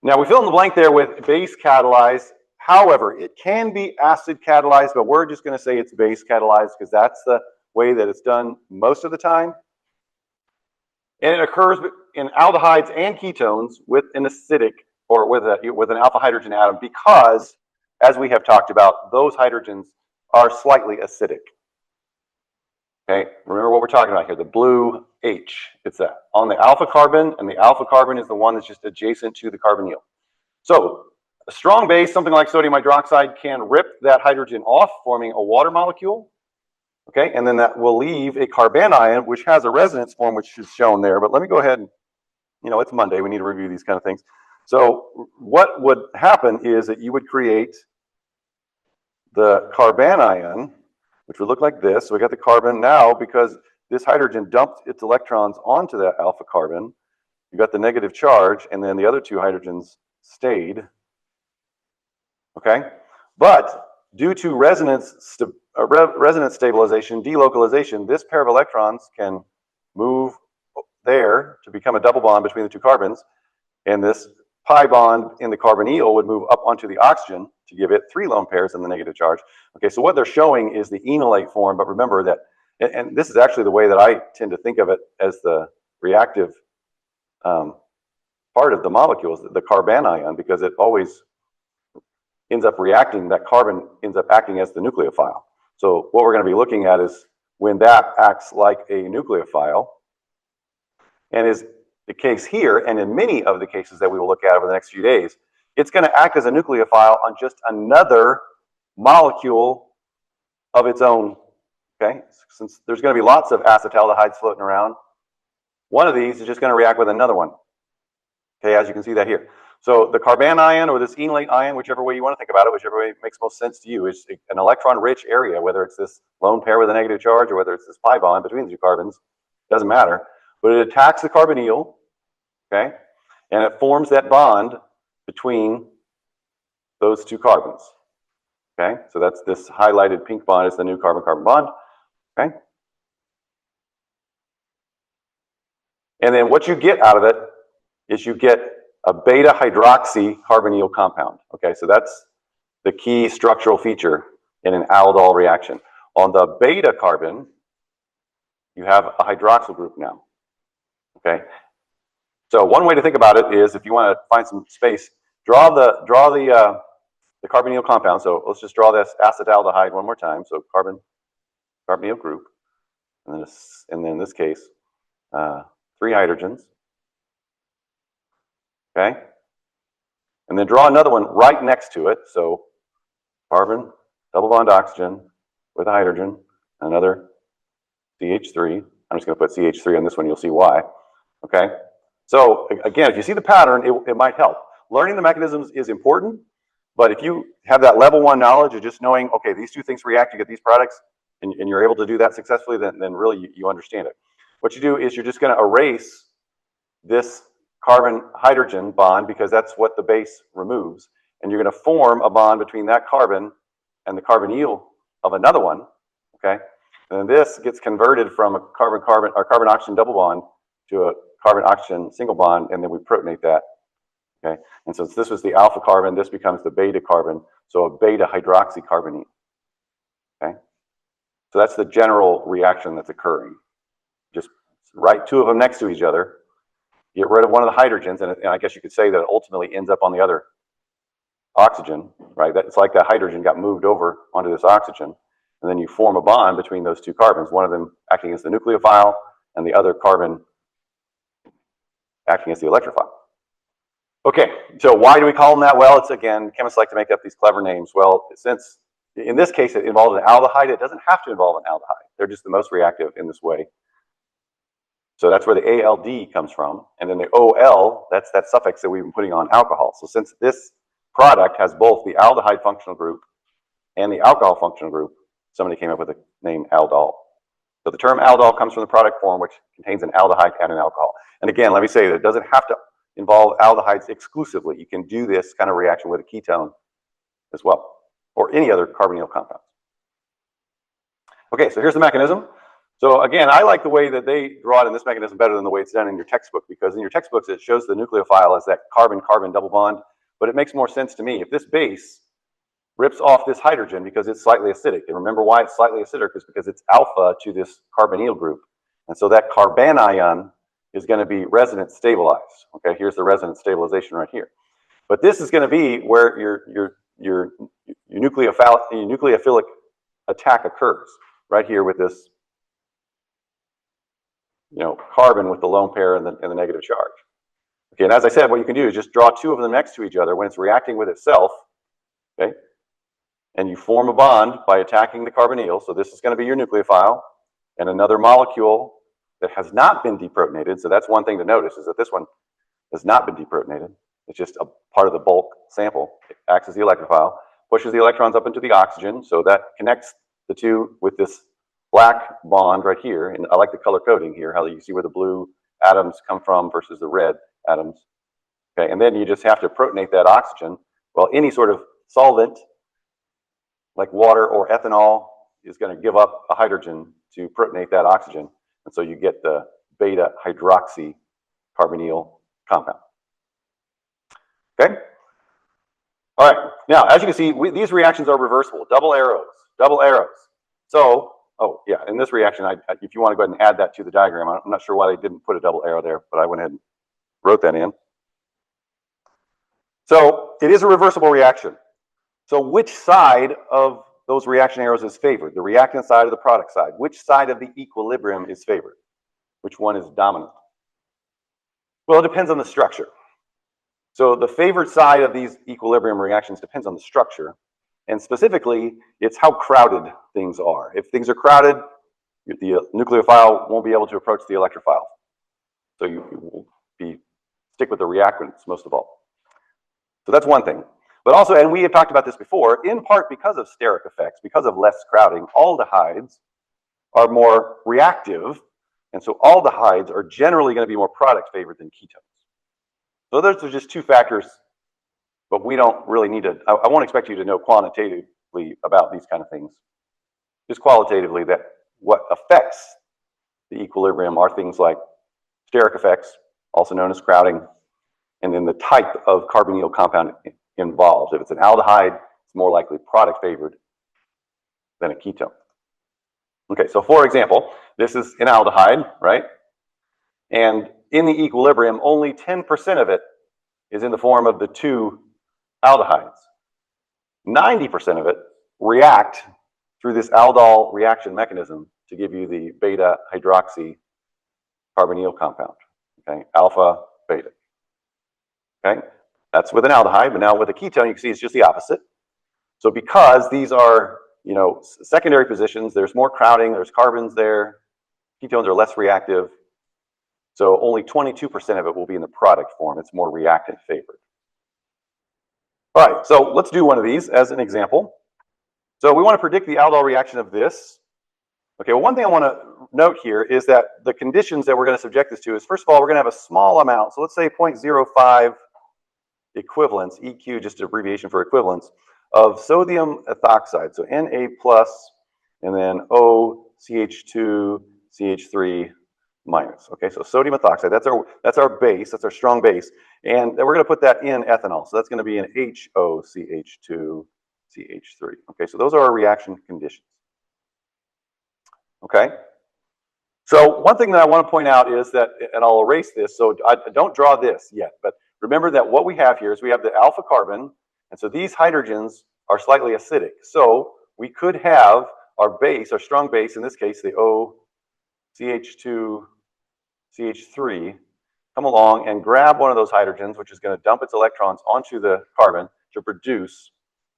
Now we fill in the blank there with base catalyzed. However, it can be acid catalyzed, but we're just going to say it's base catalyzed because that's the way that it's done most of the time. And it occurs in aldehydes and ketones with an acidic or with an alpha hydrogen atom because, as we have talked about, those hydrogens are slightly acidic. Okay, remember what we're talking about here, the blue H. It's that on the alpha carbon, and the alpha carbon is the one that's just adjacent to the carbonyl. So a strong base, something like sodium hydroxide, can rip that hydrogen off, forming a water molecule. Okay, and then that will leave a carbanion, which has a resonance form, which is shown there. But let me go ahead and, it's Monday, we need to review these kind of things. So what would happen is that you would create the carbanion, which would look like this. So we got the carbon now because this hydrogen dumped its electrons onto that alpha carbon. You got the negative charge, and then the other two hydrogens stayed. Okay, but due to resonance stabilization, delocalization, this pair of electrons can move there to become a double bond between the two carbons, and this pi bond in the carbonyl would move up onto the oxygen to give it 3 lone pairs and the negative charge. Okay, so what they're showing is the enolate form, but remember that, and this is actually the way that I tend to think of it as the reactive part of the molecules, the carbanion, because it always ends up reacting, that carbon ends up acting as the nucleophile. So what we're going to be looking at is when that acts like a nucleophile, and is the case here, and in many of the cases that we will look at over the next few days, it's going to act as a nucleophile on just another molecule of its own. Okay, since there's going to be lots of acetaldehydes floating around, one of these is just going to react with another one. Okay, as you can see that here. So the carbanion or this enolate ion, whichever way you want to think about it, whichever way makes most sense to you, is an electron-rich area, whether it's this lone pair with a negative charge or whether it's this pi bond between the two carbons, doesn't matter. But it attacks the carbonyl, okay, and it forms that bond between those two carbons. Okay, so that's this highlighted pink bond is the new carbon-carbon bond. Okay, and then what you get out of it is you get a beta hydroxy carbonyl compound. Okay, so that's the key structural feature in an aldol reaction. On the beta carbon, you have a hydroxyl group now. Okay, so one way to think about it is if you want to find some space, draw the carbonyl compound. So let's just draw this acetaldehyde one more time. So carbonyl group, and then in this case, 3 hydrogens. Okay, and then draw another one right next to it. So carbon, double bond oxygen with a hydrogen, another CH3. I'm just going to put CH3 on this one. You'll see why. Okay, so again, if you see the pattern, it might help. Learning the mechanisms is important, but if you have that level 1 knowledge of just knowing, okay, these two things react to get these products, and you're able to do that successfully, then really you understand it. What you do is you're just going to erase this carbon-hydrogen bond because that's what the base removes, and you're going to form a bond between that carbon and the carbonyl of another one, okay? And then this gets converted from a carbon-carbon or carbon-oxygen double bond to a carbon-oxygen single bond, and then we protonate that, okay? And since this was the alpha carbon, this becomes the beta carbon, so a beta hydroxycarbonate, okay? So that's the general reaction that's occurring. Just write 2 of them next to each other, get rid of one of the hydrogens, and I guess you could say that it ultimately ends up on the other oxygen, right? It's like that hydrogen got moved over onto this oxygen, and then you form a bond between those 2 carbons, one of them acting as the nucleophile and the other carbon acting as the electrophile. Okay, so why do we call them that? Well, it's again, chemists like to make up these clever names. Well, since in this case it involves an aldehyde, it doesn't have to involve an aldehyde. They're just the most reactive in this way. So that's where the ALD comes from. And then the OL, that's that suffix that we've been putting on alcohol. So since this product has both the aldehyde functional group and the alcohol functional group, somebody came up with the name aldol. So the term aldol comes from the product form, which contains an aldehyde and an alcohol. And again, let me say that it doesn't have to involve aldehydes exclusively. You can do this kind of reaction with a ketone as well, or any other carbonyl compounds. Okay, so here's the mechanism. So again, I like the way that they draw it in this mechanism better than the way it's done in your textbook, because in your textbooks it shows the nucleophile as that carbon-carbon double bond, but it makes more sense to me if this base rips off this hydrogen because it's slightly acidic. And remember why it's slightly acidic is because it's alpha to this carbonyl group. And so that carbanion is going to be resonance stabilized. Okay, here's the resonance stabilization right here. But this is going to be where your nucleophilic attack occurs, right here with this, carbon with the lone pair and the negative charge. Okay, and as I said, what you can do is just draw two of them next to each other when it's reacting with itself, okay? And you form a bond by attacking the carbonyl. So this is going to be your nucleophile, and another molecule that has not been deprotonated. So that's one thing to notice, is that this one has not been deprotonated. It's just a part of the bulk sample. It acts as the electrophile, pushes the electrons up into the oxygen. So that connects the two with this black bond right here. And I like the color coding here, how you see where the blue atoms come from versus the red atoms. Okay, and then you just have to protonate that oxygen. Well, any sort of solvent like water or ethanol is going to give up a hydrogen to protonate that oxygen. And so you get the beta hydroxy carbonyl compound. Okay? All right. Now, as you can see, these reactions are reversible. Double arrows. Double arrows. So, oh, yeah, in this reaction, if you want to go ahead and add that to the diagram, I'm not sure why they didn't put a double arrow there, but I went ahead and wrote that in. So, it is a reversible reaction. So which side of those reaction arrows is favored? The reactant side or the product side? Which side of the equilibrium is favored? Which one is dominant? Well, it depends on the structure. So the favored side of these equilibrium reactions depends on the structure. And specifically, it's how crowded things are. If things are crowded, the nucleophile won't be able to approach the electrophile. So you will stick with the reactants most of all. So that's one thing. But also, and we have talked about this before, in part because of steric effects, because of less crowding, aldehydes are more reactive. And so aldehydes are generally going to be more product favored than ketones. So those are just two factors, but we don't really need to, I won't expect you to know quantitatively about these kind of things. Just qualitatively, that what affects the equilibrium are things like steric effects, also known as crowding, and then the type of carbonyl compound involved. If it's an aldehyde, it's more likely product favored than a ketone. Okay, so for example, this is an aldehyde, right? And in the equilibrium, only 10% of it is in the form of the two aldehydes. 90% of it react through this aldol reaction mechanism to give you the beta hydroxy carbonyl compound, okay? Alpha, beta, okay? That's with an aldehyde, but now with a ketone, you can see it's just the opposite. So because these are, secondary positions, there's more crowding, there's carbons there, ketones are less reactive, so only 22% of it will be in the product form. It's more reactant favored. All right, so let's do one of these as an example. So we want to predict the aldol reaction of this. Okay, well, one thing I want to note here is that the conditions that we're going to subject this to is, first of all, we're going to have a small amount. So let's say 0.05 equivalents, EQ, just an abbreviation for equivalence, of sodium ethoxide. So Na plus, and then OCH2, CH3 minus. Okay, so sodium ethoxide, that's our base, that's our strong base. And then we're going to put that in ethanol. So that's going to be an HOCH2, CH3. Okay, so those are our reaction conditions. Okay, so one thing that I want to point out is that, and I'll erase this, so I don't draw this yet, but remember that what we have here is we have the alpha carbon, and so these hydrogens are slightly acidic. So we could have our base, our strong base, in this case, the OCH2, CH3, come along and grab one of those hydrogens, which is going to dump its electrons onto the carbon to produce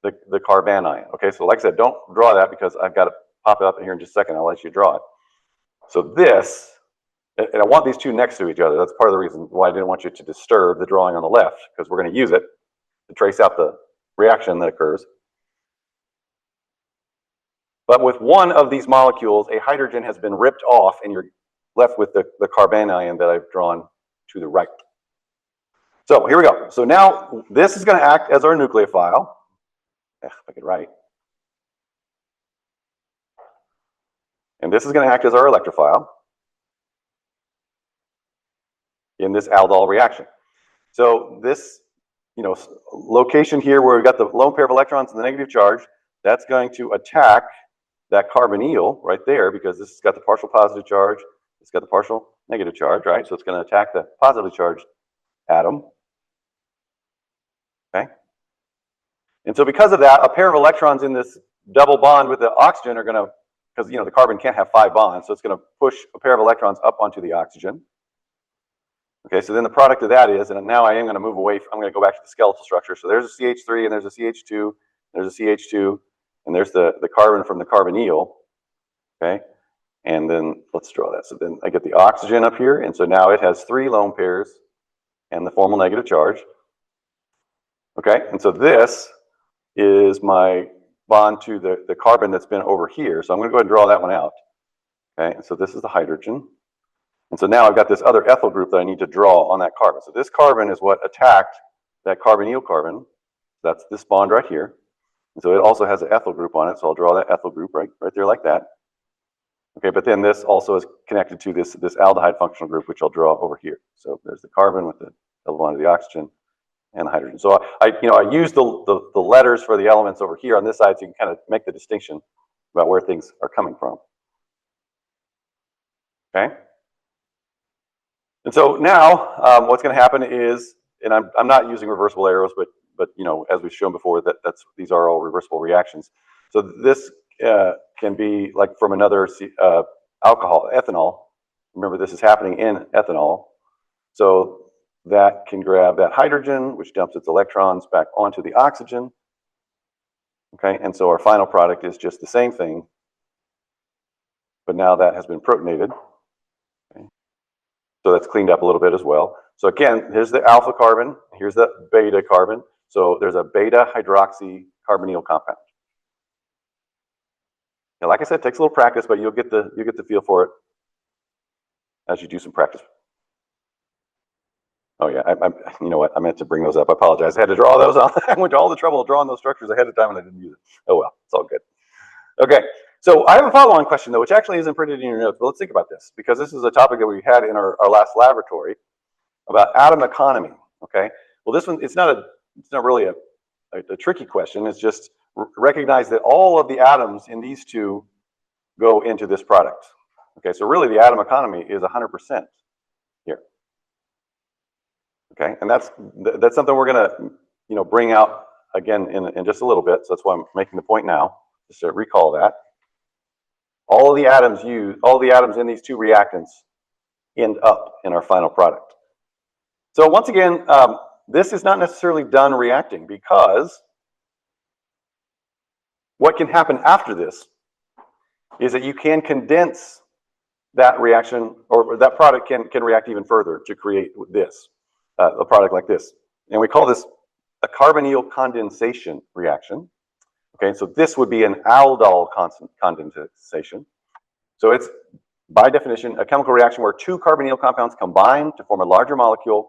the carbanion. Okay, so like I said, don't draw that because I've got to pop it up in here in just a second. I'll let you draw it. So this, and I want these two next to each other. That's part of the reason why I didn't want you to disturb the drawing on the left, because we're going to use it to trace out the reaction that occurs. But with one of these molecules, a hydrogen has been ripped off, and you're left with the carbanion that I've drawn to the right. So here we go. So now this is going to act as our nucleophile. If I could write. And this is going to act as our electrophile in this aldol reaction. So this, location here where we've got the lone pair of electrons and the negative charge, that's going to attack that carbonyl right there, because this has got the partial positive charge, it's got the partial negative charge, right? So it's going to attack the positively charged atom. Okay. And so because of that, a pair of electrons in this double bond with the oxygen are going to, because the carbon can't have 5 bonds, so it's going to push a pair of electrons up onto the oxygen. Okay, so then the product of that is, and now I am going to move away, I'm going to go back to the skeletal structure. So there's a CH3 and there's a CH2, there's a CH2, and there's the carbon from the carbonyl. Okay, and then let's draw that. So then I get the oxygen up here, and so now it has 3 lone pairs and the formal negative charge. Okay, and so this is my bond to the carbon that's been over here. So I'm going to go ahead and draw that one out. Okay, and so this is the hydrogen. And so now I've got this other ethyl group that I need to draw on that carbon. So this carbon is what attacked that carbonyl carbon. That's this bond right here. And so it also has an ethyl group on it. So I'll draw that ethyl group right there like that. Okay, but then this also is connected to this aldehyde functional group, which I'll draw over here. So there's the carbon with the double bond of the oxygen and the hydrogen. So I use the letters for the elements over here on this side, so you can kind of make the distinction about where things are coming from. Okay. And so now what's going to happen is, and I'm not using reversible arrows, but as we've shown before, these are all reversible reactions. So this can be like from another alcohol, ethanol. Remember, this is happening in ethanol. So that can grab that hydrogen, which dumps its electrons back onto the oxygen. Okay, and so our final product is just the same thing, but now that has been protonated. So that's cleaned up a little bit as well. So again, here's the alpha carbon, here's the beta carbon. So there's a beta hydroxy carbonyl compound. Now, like I said, it takes a little practice, but you'll get the feel for it as you do some practice. Oh yeah, you know what? I meant to bring those up. I apologize. I had to draw those on. I went to all the trouble of drawing those structures ahead of time, and I didn't use it. Oh well, it's all good. Okay. So I have a follow-on question, though, which actually isn't printed in your notes, but let's think about this, because this is a topic that we had in our last laboratory about atom economy, okay? Well, this one, it's not really a tricky question. It's just recognize that all of the atoms in these two go into this product, okay? So really, the atom economy is 100% here, okay? And that's something we're gonna, bring out again in just a little bit, so that's why I'm making the point now, just to recall that. All of the atoms in these two reactants end up in our final product. So once again, this is not necessarily done reacting, because what can happen after this is that you can condense that reaction, or that product can react even further to create this, a product like this. And we call this a carbonyl condensation reaction. Okay, so this would be an aldol condensation. So it's, by definition, a chemical reaction where 2 carbonyl compounds combine to form a larger molecule,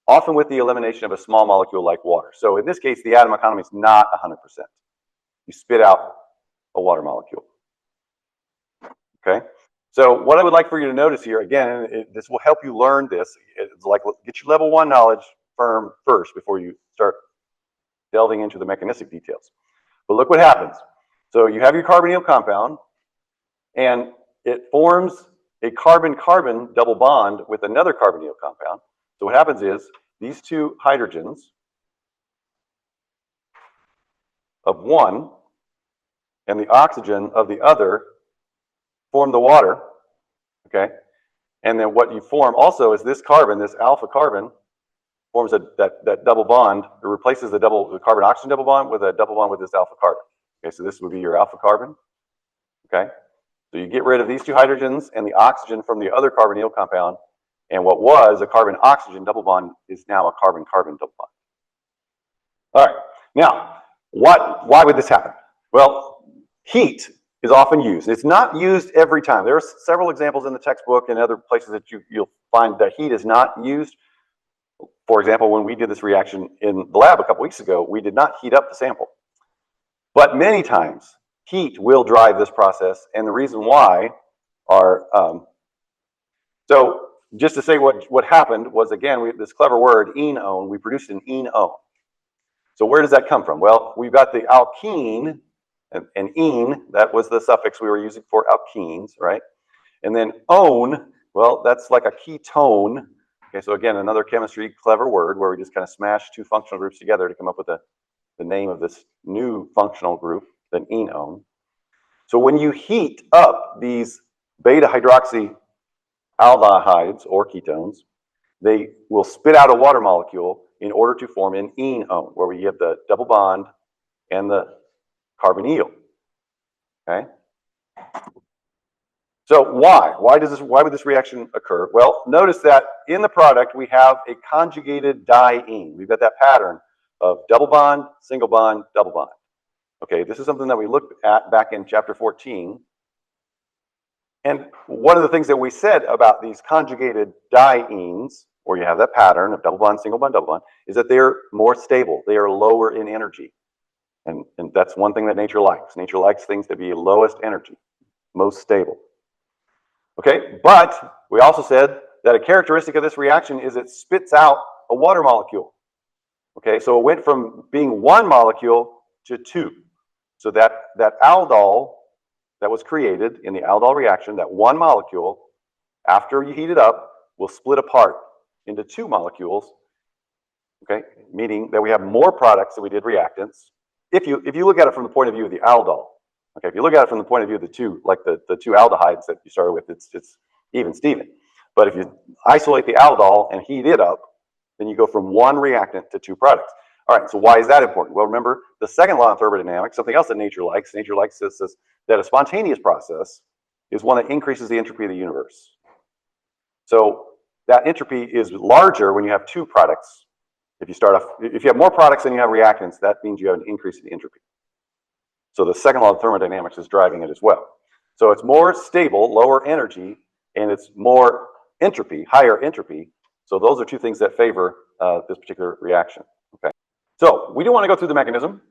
often with the elimination of a small molecule like water. So in this case, the atom economy is not 100%. You spit out a water molecule. Okay, so what I would like for you to notice here, again, this will help you learn this. It's like, get your level 1 knowledge firm first before you start delving into the mechanistic details. But look what happens. So you have your carbonyl compound, and it forms a carbon-carbon double bond with another carbonyl compound. So what happens is these 2 hydrogens of one and the oxygen of the other form the water, okay? And then what you form also is this carbon, this alpha carbon, forms that double bond. It replaces the carbon-oxygen double bond with a double bond with this alpha carbon. Okay, so this would be your alpha carbon. Okay, so you get rid of these 2 hydrogens and the oxygen from the other carbonyl compound, and what was a carbon-oxygen double bond is now a carbon-carbon double bond. All right, now, why would this happen? Well, heat is often used. It's not used every time. There are several examples in the textbook and other places that you'll find that heat is not used. For example, when we did this reaction in the lab a couple weeks ago, we did not heat up the sample. But many times, heat will drive this process, and the reason why are, so just to say what happened was, again, this clever word, enone, we produced an enone. So where does that come from? Well, we've got the alkene, and ene, that was the suffix we were using for alkenes, right? And then one, well, that's like a ketone. Okay, so again, another chemistry clever word where we just kind of smash two functional groups together to come up with the name of this new functional group, the enone. So when you heat up these beta hydroxy aldehydes or ketones, they will spit out a water molecule in order to form an enone, where we have the double bond and the carbonyl. Okay. So why? Why would this reaction occur? Well, notice that in the product we have a conjugated diene. We've got that pattern of double bond, single bond, double bond. Okay, this is something that we looked at back in chapter 14. And one of the things that we said about these conjugated dienes, where you have that pattern of double bond, single bond, double bond, is that they're more stable. They are lower in energy. And that's one thing that nature likes. Nature likes things to be lowest energy, most stable. Okay, but we also said that a characteristic of this reaction is it spits out a water molecule. Okay, so it went from being one molecule to two. So that aldol that was created in the aldol reaction, that one molecule, after you heat it up, will split apart into two molecules. Okay, meaning that we have more products than we did reactants. If you look at it from the point of view of the aldol, okay, if you look at it from the point of view of the two, like the two aldehydes that you started with, it's even Steven. But if you isolate the aldol and heat it up, then you go from one reactant to two products. All right, so why is that important? Well, remember the second law of thermodynamics, something else that nature likes. Nature likes this that a spontaneous process is one that increases the entropy of the universe. So that entropy is larger when you have two products. If you have more products than you have reactants, that means you have an increase in the entropy. So the second law of thermodynamics is driving it as well. So it's more stable, lower energy, and it's more entropy, higher entropy. So those are two things that favor this particular reaction. Okay. So we do want to go through the mechanism.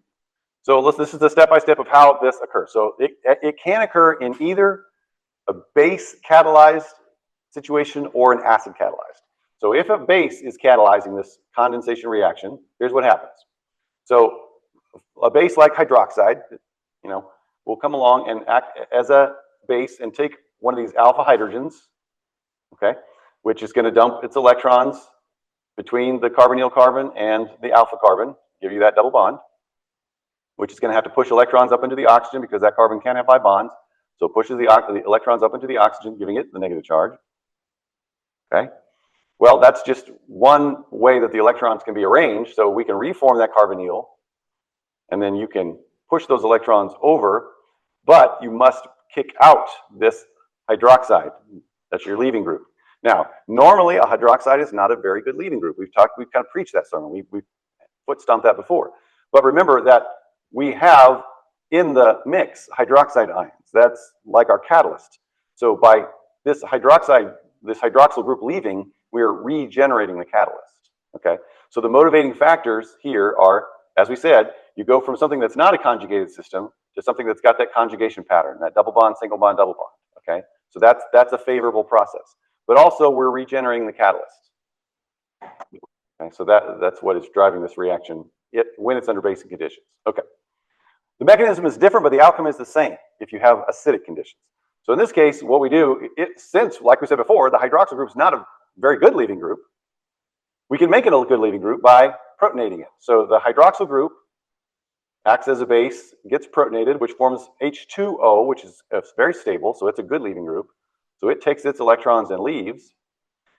So this is the step-by-step of how this occurs. So it can occur in either a base catalyzed situation or an acid catalyzed. So if a base is catalyzing this condensation reaction, here's what happens. So a base like hydroxide, will come along and act as a base and take one of these alpha hydrogens, okay, which is going to dump its electrons between the carbonyl carbon and the alpha carbon, give you that double bond, which is going to have to push electrons up into the oxygen because that carbon can't have pi bonds. So it pushes the electrons up into the oxygen, giving it the negative charge. Okay. Well, that's just one way that the electrons can be arranged. So we can reform that carbonyl, and then you can push those electrons over, but you must kick out this hydroxide. That's your leaving group. Now, normally a hydroxide is not a very good leaving group. We've kind of preached that sermon. We've foot stomped that before. But remember that we have in the mix hydroxide ions. That's like our catalyst. So by this hydroxyl group leaving, we're regenerating the catalyst. Okay. So the motivating factors here are, as we said, you go from something that's not a conjugated system to something that's got that conjugation pattern, that double bond, single bond, double bond. Okay. So that's a favorable process. But also we're regenerating the catalyst. Okay. So that's what is driving this reaction when it's under basic conditions. Okay. The mechanism is different, but the outcome is the same if you have acidic conditions. So in this case, what we do, since, like we said before, the hydroxyl group is not a very good leaving group, we can make it a good leaving group by protonating it. So the hydroxyl group acts as a base, gets protonated, which forms H2O, which is very stable, so it's a good leaving group. So it takes its electrons and leaves.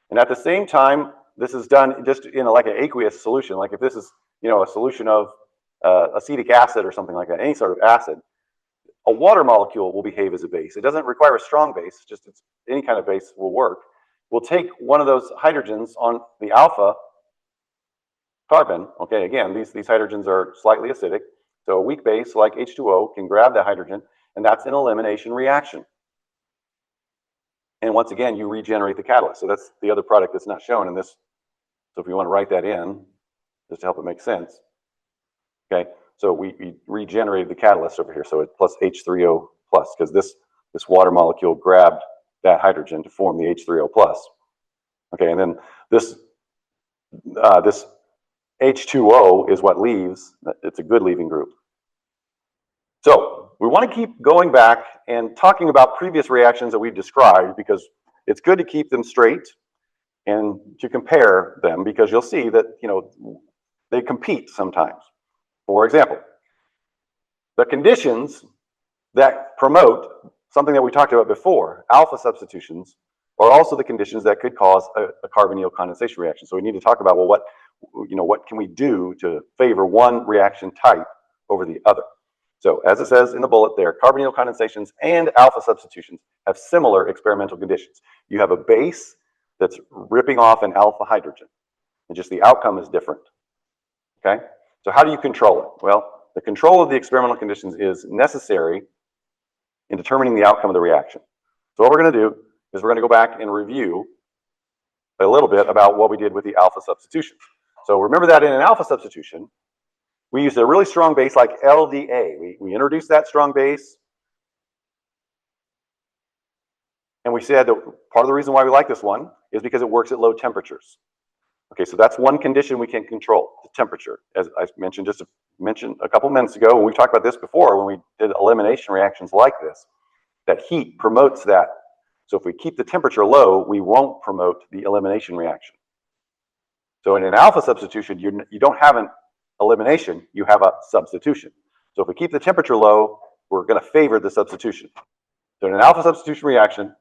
And at the same time, this is done just in like an aqueous solution. Like if this is, a solution of acetic acid or something like that, any sort of acid, a water molecule will behave as a base. It doesn't require a strong base, just any kind of base will work. We'll take one of those hydrogens on the alpha carbon. Okay, again, these hydrogens are slightly acidic. So a weak base like H2O can grab that hydrogen, and that's an elimination reaction. And once again, you regenerate the catalyst. So that's the other product that's not shown in this. So if you want to write that in, just to help it make sense. Okay, So we regenerated the catalyst over here. So it's plus H3O plus, because this water molecule grabbed that hydrogen to form the H3O plus. Okay, and then this H2O is what leaves. It's a good leaving group. So we want to keep going back and talking about previous reactions that we've described, because it's good to keep them straight and to compare them, because you'll see that, you know, they compete sometimes. For example, the conditions that promote something that we talked about before, alpha substitutions, are also the conditions that could cause a carbonyl condensation reaction. So we need to talk about, well, what can we do to favor one reaction type over the other? So as it says in the bullet there, carbonyl condensations and alpha substitutions have similar experimental conditions. You have a base that's ripping off an alpha hydrogen, and just the outcome is different. Okay? So how do you control it? Well, the control of the experimental conditions is necessary in determining the outcome of the reaction. So what we're going to do is we're going to go back and review a little bit about what we did with the alpha substitutions. So remember that in an alpha substitution, we used a really strong base like LDA. We introduced that strong base, and we said that part of the reason why we like this one is because it works at low temperatures. Okay, so that's one condition we can control, the temperature. As I mentioned a couple minutes ago, when we talked about this before, when we did elimination reactions like this, that heat promotes that. So if we keep the temperature low, we won't promote the elimination reaction. So in an alpha substitution, you don't have an elimination, you have a substitution. So if we keep the temperature low, we're going to favor the substitution. So in an alpha substitution reaction,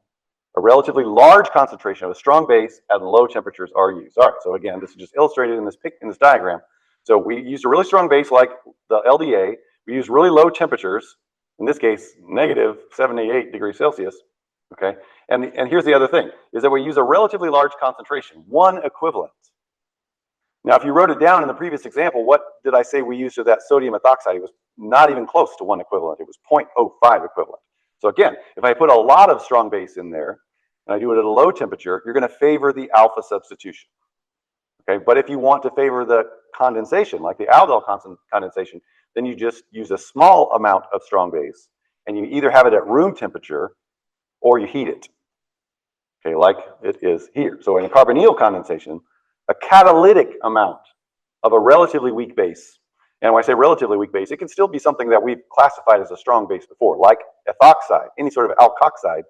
a relatively large concentration of a strong base at low temperatures are used. All right, so again, this is just illustrated in this diagram. So we used a really strong base like the LDA. We used really low temperatures, in this case, negative 78 degrees Celsius. Okay, and here's the other thing, is that we use a relatively large concentration, 1 equivalent. Now, if you wrote it down in the previous example, what did I say we used for that sodium ethoxide? It was not even close to 1 equivalent. It was 0.05 equivalent. So again, if I put a lot of strong base in there, and I do it at a low temperature, you're going to favor the alpha substitution. Okay, but if you want to favor the condensation, like the aldol condensation, then you just use a small amount of strong base, and you either have it at room temperature or you heat it. Okay, like it is here. So in a carbonyl condensation, a catalytic amount of a relatively weak base, and when I say relatively weak base, it can still be something that we've classified as a strong base before, like ethoxide, any sort of alkoxide.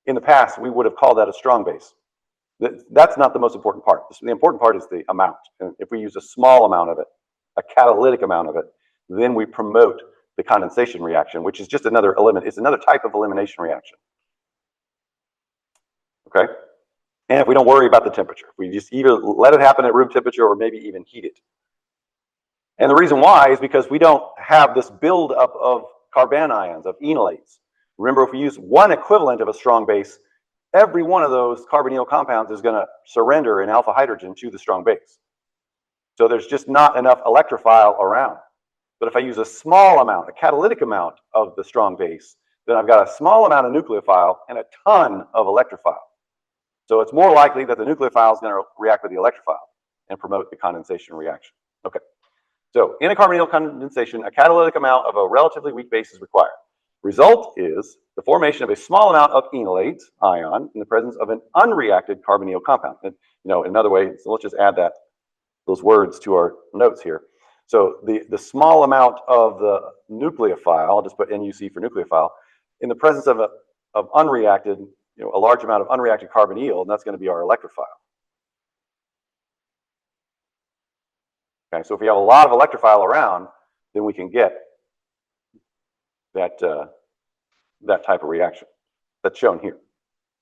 In the past, we would have called that a strong base. That's not the most important part. The important part is the amount. And if we use a small amount of it, a catalytic amount of it, then we promote the condensation reaction, which is just another type of elimination reaction. Okay? And if we don't worry about the temperature, we just either let it happen at room temperature or maybe even heat it. And the reason why is because we don't have this buildup of carbanions, of enolates. Remember, if we use 1 equivalent of a strong base, every one of those carbonyl compounds is going to surrender an alpha hydrogen to the strong base. So there's just not enough electrophile around. But if I use a small amount, a catalytic amount of the strong base, then I've got a small amount of nucleophile and a ton of electrophile. So it's more likely that the nucleophile is going to react with the electrophile and promote the condensation reaction. Okay. So in a carbonyl condensation, a catalytic amount of a relatively weak base is required. Result is the formation of a small amount of enolate ion in the presence of an unreacted carbonyl compound. And, another way, so let's just add those words to our notes here. So the small amount of the nucleophile, I'll just put NUC for nucleophile, in the presence of unreacted, a large amount of unreacted carbonyl, and that's going to be our electrophile. Okay, so if we have a lot of electrophile around, then we can get that type of reaction that's shown here.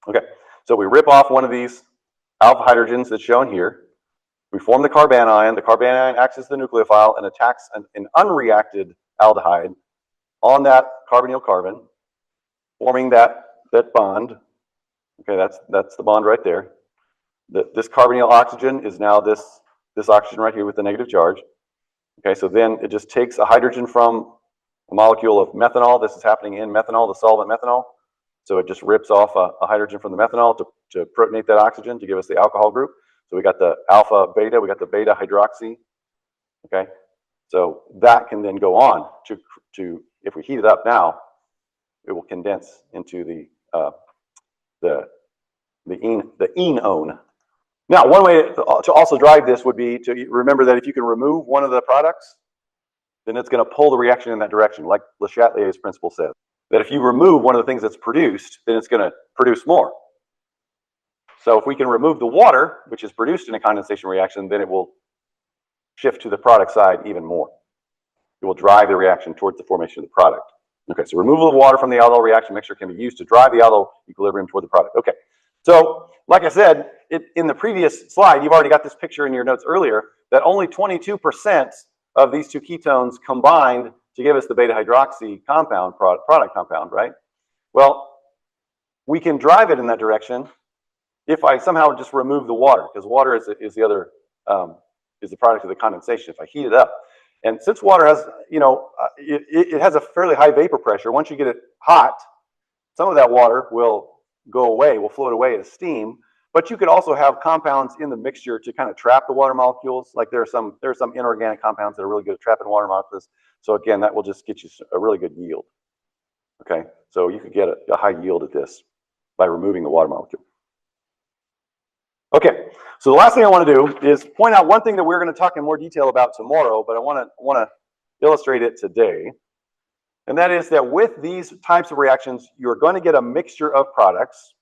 Okay, so we rip off one of these alpha hydrogens that's shown here. We form the carbanion. The carbanion acts as the nucleophile and attacks an unreacted aldehyde on that carbonyl carbon, forming that bond. Okay, that's the bond right there. This carbonyl oxygen is now this oxygen right here with the negative charge. Okay, so then it just takes a hydrogen from a molecule of methanol. This is happening in methanol, the solvent methanol. So it just rips off a hydrogen from the methanol to protonate that oxygen to give us the alcohol group. So we got the alpha beta, we got the beta hydroxy. Okay, So that can then go on to if we heat it up now, it will condense into the enone. Now, one way to also drive this would be to remember that if you can remove one of the products, then it's going to pull the reaction in that direction, like Le Chatelier's principle says. That if you remove one of the things that's produced, then it's going to produce more. So if we can remove the water, which is produced in a condensation reaction, then it will shift to the product side even more. It will drive the reaction towards the formation of the product. Okay, so removal of water from the aldol reaction mixture can be used to drive the aldol equilibrium toward the product. Okay, so like I said, in the previous slide, you've already got this picture in your notes earlier, that only 22% of these two ketones combined to give us the beta hydroxy compound, product compound, right? Well, we can drive it in that direction if I somehow just remove the water, because water is the other, is the product of the condensation. If I heat it up, and since water has, it has a fairly high vapor pressure. Once you get it hot, some of that water will go away, will float away as steam. But you could also have compounds in the mixture to kind of trap the water molecules. Like there are some inorganic compounds that are really good at trapping water molecules. So again, that will just get you a really good yield. Okay, so you could get a high yield at this by removing the water molecule. Okay, so the last thing I want to do is point out one thing that we're going to talk in more detail about tomorrow, but I want to illustrate it today. And that is that with these types of reactions, you're going to get a mixture of products.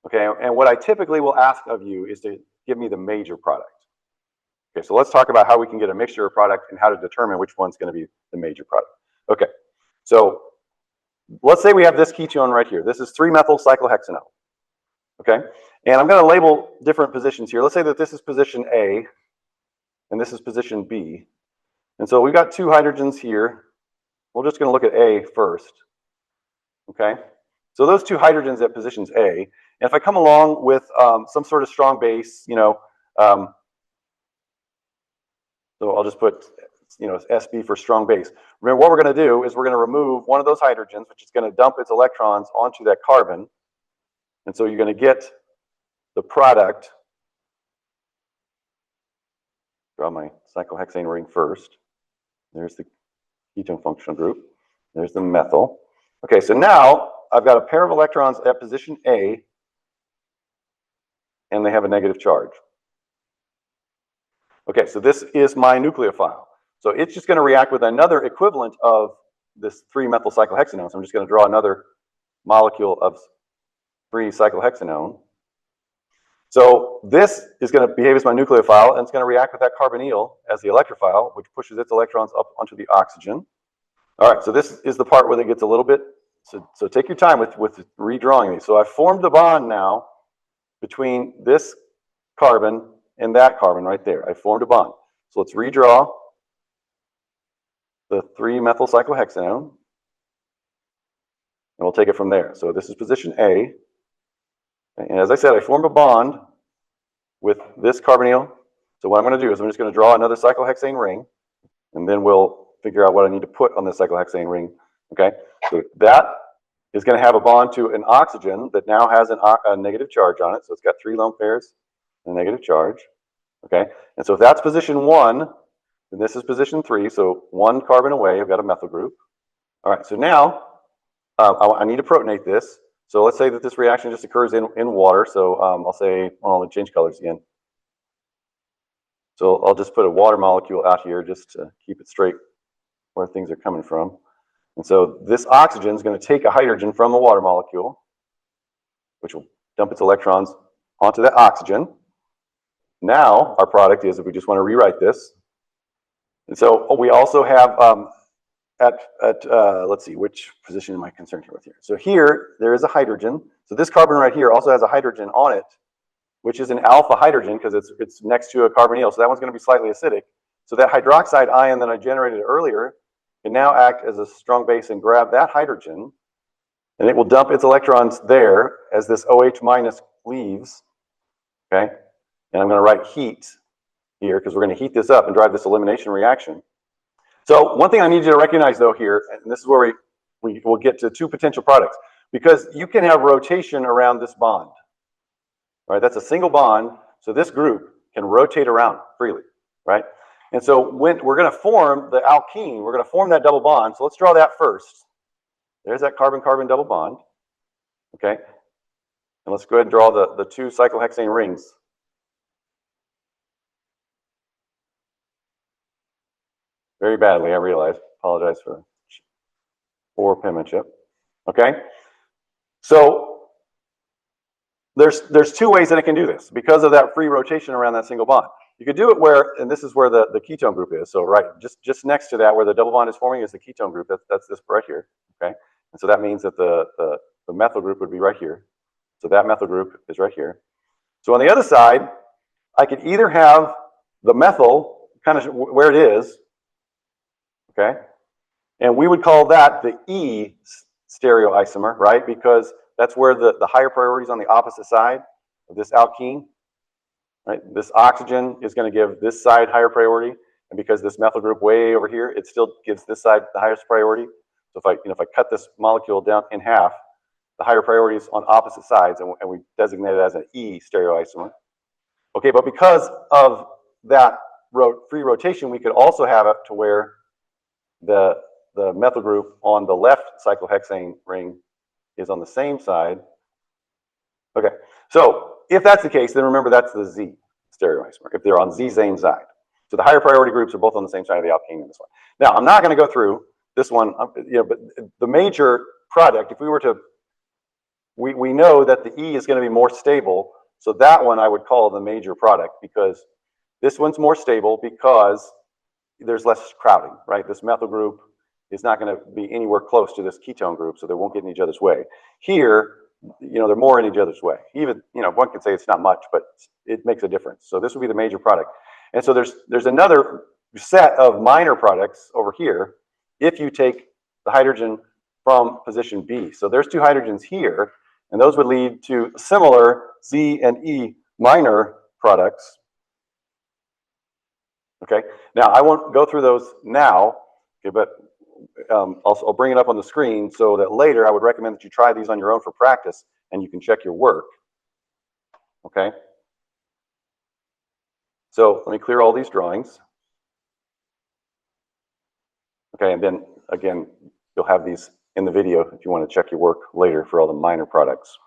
Okay, and what I typically will ask of you is to give me the major product. Okay, so let's talk about how we can get a mixture of product and how to determine which one's going to be the major product. Okay, so let's say we have this ketone right here. This is 3-methyl-cyclohexanol. Okay, and I'm going to label different positions here. Let's say that this is position A, and this is position B. And so we've got two hydrogens here. We're just going to look at A first. Okay, so those two hydrogens at positions A, and if I come along with some sort of strong base, so I'll just put, SB for strong base. Remember, what we're going to do is we're going to remove one of those hydrogens, which is going to dump its electrons onto that carbon. And so you're going to get the product. Draw my cyclohexane ring first. There's the ketone functional group. There's the methyl. Okay, so now I've got a pair of electrons at position A, and they have a negative charge. Okay, so this is my nucleophile. So it's just going to react with another equivalent of this 3-methyl-cyclohexanone. So I'm just going to draw another molecule of 3-cyclohexanone. So this is going to behave as my nucleophile, and it's going to react with that carbonyl as the electrophile, which pushes its electrons up onto the oxygen. All right, so this is the part where it gets a little bit, so take your time with redrawing these. So I've formed a bond now between this carbon and that carbon right there. I formed a bond. So let's redraw the 3-methyl-cyclohexanone, and we'll take it from there. So this is position A. And as I said, I formed a bond with this carbonyl. So what I'm going to do is I'm just going to draw another cyclohexane ring, and then we'll figure out what I need to put on the cyclohexane ring. Okay, so that is going to have a bond to an oxygen that now has a negative charge on it. So it's got 3 lone pairs and a negative charge. Okay, and so if that's position 1, then this is position 3. So 1 carbon away, I've got a methyl group. All right, so now I need to protonate this. So let's say that this reaction just occurs in water. So I'll say, well, I'll change colors again. So I'll just put a water molecule out here just to keep it straight where things are coming from. And so this oxygen is going to take a hydrogen from the water molecule, which will dump its electrons onto that oxygen. Now our product is, if we just want to rewrite this. And so we also have let's see, which position am I concerned with here? So here, there is a hydrogen. So this carbon right here also has a hydrogen on it, which is an alpha hydrogen because it's next to a carbonyl. So that one's going to be slightly acidic. So that hydroxide ion that I generated earlier can now act as a strong base and grab that hydrogen, and it will dump its electrons there as this OH minus leaves. Okay, and I'm going to write heat here because we're going to heat this up and drive this elimination reaction. So one thing I need you to recognize though here, and this is where we will get to 2 potential products, because you can have rotation around this bond. Right, that's a single bond, so this group can rotate around freely, right? And so when we're going to form the alkene, we're going to form that double bond. So let's draw that first. There's that carbon-carbon double bond. Okay. And let's go ahead and draw the two cyclohexane rings. Very badly, I realize. Apologize for the poor penmanship. Okay. So there's two ways that it can do this because of that free rotation around that single bond. You could do it where, and this is where the ketone group is. So right, just next to that, where the double bond is forming, is the ketone group. That's this right here. Okay, and so that means that the methyl group would be right here. So that methyl group is right here. So on the other side, I could either have the methyl kind of where it is. Okay, and we would call that the E stereoisomer, right? Because that's where the higher priority is on the opposite side of this alkene. Right? This oxygen is going to give this side higher priority, and because this methyl group way over here, it still gives this side the highest priority. So if I cut this molecule down in half, the higher priority is on opposite sides, and we designate it as an E stereoisomer. Okay, but because of that free rotation, we could also have it to where the methyl group on the left cyclohexane ring is on the same side. Okay, so if that's the case, then remember that's the Z stereoisomer, if they're on Z same side. So the higher priority groups are both on the same side of the alkene in this one. Now, I'm not going to go through this one, but the major product, if we were to, we know that the E is going to be more stable, so that one I would call the major product, because this one's more stable because there's less crowding, right? This methyl group is not going to be anywhere close to this ketone group, so they won't get in each other's way. Here, they're more in each other's way. Even, one could say it's not much, but it makes a difference. So this would be the major product. And so there's another set of minor products over here if you take the hydrogen from position B. So there's two hydrogens here, and those would lead to similar Z and E minor products. Okay, now I won't go through those now, okay, but I'll bring it up on the screen so that later I would recommend that you try these on your own for practice and you can check your work. Okay. So let me clear all these drawings. Okay, and then again, you'll have these in the video if you want to check your work later for all the minor products.